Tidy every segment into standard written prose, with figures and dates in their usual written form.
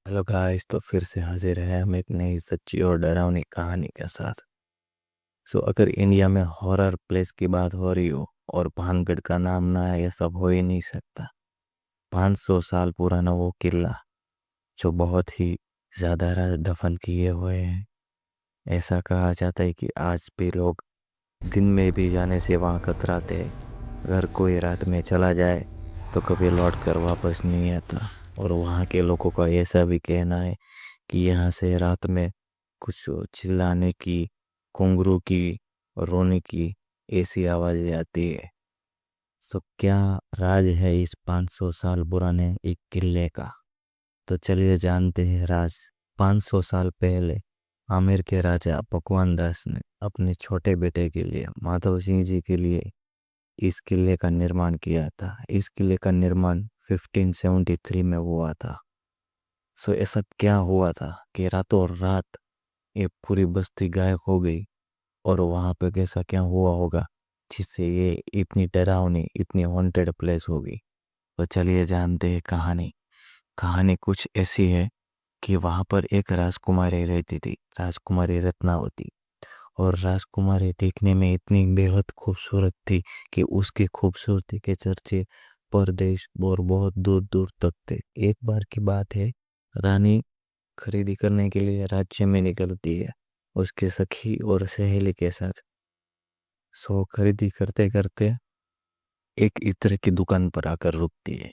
Hello guys, तो फिर से हाजिर है हम एक नई सच्ची और डरावनी कहानी के साथ। अगर इंडिया में हॉरर प्लेस की बात हो रही हो और भानगढ़ का नाम ना है, ये सब हो ही नहीं सकता। 500 साल पुराना वो किला जो बहुत ही ज्यादा राज दफन किए हुए हैं। ऐसा कहा जाता है कि आज भी लोग दिन में भी जाने से वहाँ कतराते हैं। अगर कोई रात में चला जाए तो कभी लौट कर वापस नहीं आता। और वहाँ के लोगों का ऐसा भी कहना है कि यहाँ से रात में कुछ चिल्लाने की, घुंघरू की और रोने की ऐसी आवाजें आती है। क्या राज है इस 500 साल पुराने एक किले का? तो चलिए जानते हैं राज। 500 साल पहले आमेर के राजा पकवान दास ने अपने छोटे बेटे के लिए, माधव सिंह जी के लिए, इस किले का निर्माण किया था। इस किले का निर्माण 1573 में हुआ था। ऐसा क्या हुआ था कि रातों रात ये पूरी बस्ती गायब हो गई? और वहां पे कैसा क्या हुआ होगा जिससे ये इतनी डरावनी, इतनी हॉन्टेड प्लेस होगी? तो चलिए जानते हैं कहानी। कहानी कुछ ऐसी है कि वहां पर एक राजकुमारी रहती थी, राजकुमारी रत्नावती। और राजकुमारी देखने में इतनी बेहद खूबसूरत थी कि उसकी खूबसूरती के चर्चे परदेश और बहुत दूर दूर तक थे। एक बार की बात है, रानी खरीदी करने के लिए राज्य में निकलती है उसके सखी और सहेली के साथ। खरीदी करते करते एक इत्र की दुकान पर आकर रुकती है।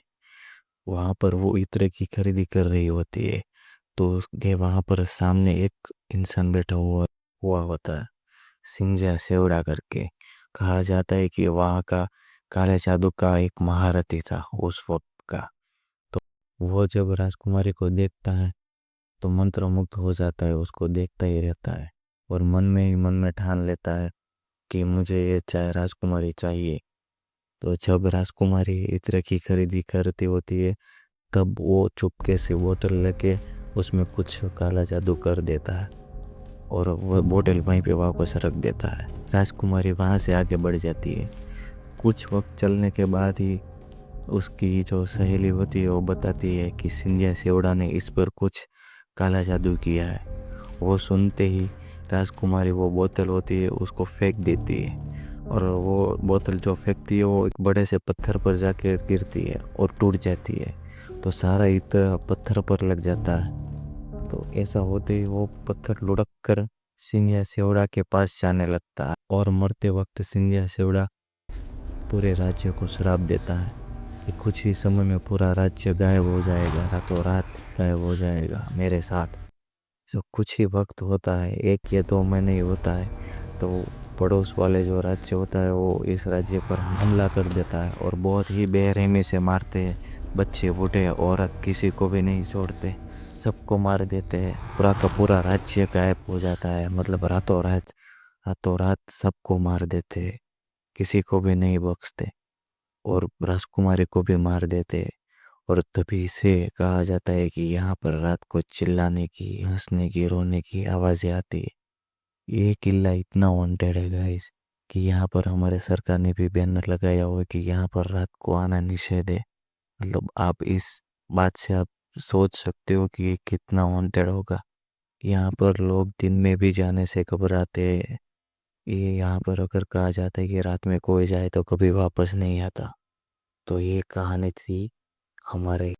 वहां पर वो इत्र की खरीदी कर रही होती है तो उसके वहां पर सामने एक इंसान बैठा हुआ हुआ होता है, सिंजा सेवड़ा करके। कहा जाता है कि वहाँ का काले जादू का एक महारथी था उस वक्त का। तो वो जब राजकुमारी को देखता है तो मंत्रमुग्ध हो जाता है, उसको देखता ही रहता है और मन में ही मन में ठान लेता है कि मुझे ये चाहे राजकुमारी चाहिए। तो जब राजकुमारी इत्र की खरीदी करती होती है तब वो चुपके से बोतल लेके उसमें कुछ काला जादू कर देता है और वह बोतल वहीं पे वापस रख देता है। राजकुमारी वहाँ से आगे बढ़ जाती है। कुछ वक्त चलने के बाद ही उसकी जो सहेली होती है वो बताती है कि सिंधिया सेवड़ा ने इस पर कुछ काला जादू किया है। वो सुनते ही राजकुमारी वो बोतल होती है उसको फेंक देती है और वो बोतल जो फेंकती है वो एक बड़े से पत्थर पर जाके गिरती है और टूट जाती है। तो सारा इत्र पत्थर पर लग जाता है। तो ऐसा होते ही वो पत्थर लुढ़क कर सिंधिया सेवड़ा के पास जाने लगता है और मरते वक्त सिंधिया सेवड़ा पूरे राज्य को श्राप देता है कि कुछ ही समय में पूरा राज्य गायब हो जाएगा, रातों रात गायब हो जाएगा मेरे साथ। जो कुछ ही वक्त होता है, 1 या 2 महीने ही होता है, तो पड़ोस वाले जो राज्य होता है वो इस राज्य पर हमला कर देता है और बहुत ही बेरहमी से मारते हैं। बच्चे, बूढ़े, औरत किसी को भी नहीं छोड़ते, सबको मार देते हैं। पूरा का पूरा राज्य गायब हो जाता है, मतलब रातों रात सबको मार देते हैं, किसी को भी नहीं बख्शते और राजकुमारी को भी मार देते हैं। और तभी से कहा जाता है कि यहाँ पर रात को चिल्लाने की, हंसने की, रोने की आवाजें आती है। ये किला इतना वांटेड है गाइस कि यहाँ पर हमारे सरकार ने भी बैनर लगाया हुआ है कि यहाँ पर रात को आना निषेध है। मतलब आप इस बात से आप सोच सकते हो कि ये कितना वांटेड होगा। यहाँ पर लोग दिन में भी जाने से घबराते हैं। ये यहाँ पर अगर कहा जाता है कि रात में कोई जाए तो कभी वापस नहीं आता। तो ये कहानी थी हमारे